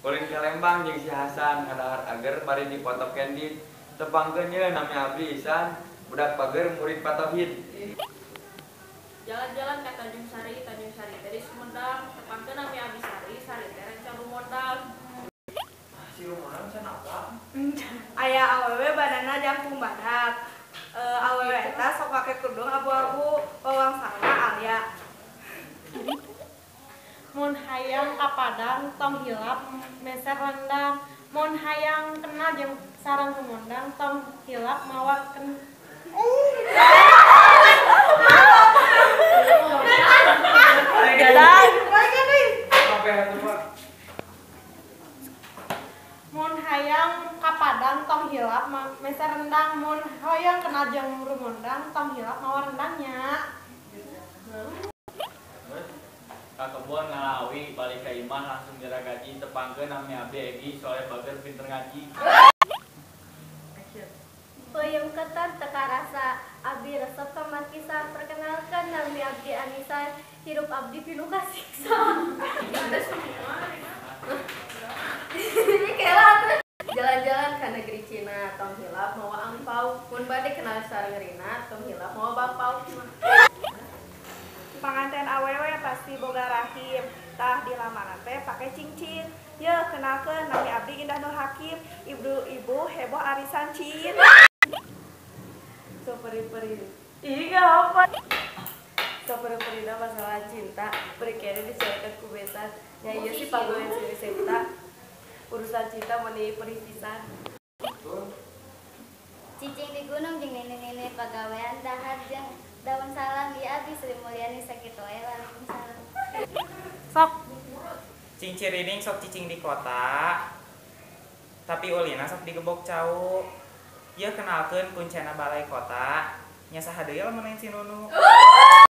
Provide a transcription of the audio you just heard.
Ulin ke Lembang jeung si Hasan ngadahar ager bari dipoto Candid. Tepangkeun ye nami abdi Isan, budak pager murid Patauhid. Jalan-jalan ke Tanjung Sari dari Sumedang, tepangkeun nami abdi Sari teh rencana rumondang. Si rumondang can apa? Aya awewe badanna jangkung badak. Awewe eta sok pake kerudung abu-abu, wawangsana alia. Mun hayang ka Padang tong hilap meser rendang. Mun hayang kenal jeung sareng rumondang tong hilap mawa Mun hayang ka Padang tong hilap meser rendang. Mun hayang kenal jeung rumondang tong hilap mawa rendangnya. Ka kebon ngalawi balik ka imah langsung jara gaji tepangkeun nami abdi Egi soalnya bager pinter ngaji. Peuyeum ketan teka rasa abdi resep ka markisa perkenalkan nami abdi Anissa hirup abdi pilu kasiksa. Jalan-jalan ke negeri Cina, tong hilap mawa angpau. Mun bade kenal sareurina, tong hilap mawa bapau. Panganten awewe pasti boga rahim, tah dilamar teh pake cincin. Ye kenalkeun nami abdi Indah Nur Hakim, ibu heboh arisan cin. Peri-peri. Ih apa? Peri-perina masalah cinta, beri kene disesuaikan ku besan. Ya ieu sih panggoeun si cinta. Urusan cinta meuni perih pisan. Cicing di gunung jeung nenek-nenek pagawean dahar jeung daun salam di abdi Sri Mulyani sakitu wae waalaikumsalam. Sok Cing cirining sok cicing di kota. Tapi ulina sok digebok cau. Ieu kenalkeun kuncena balai kota. Nya saha deui lamun si Nunu.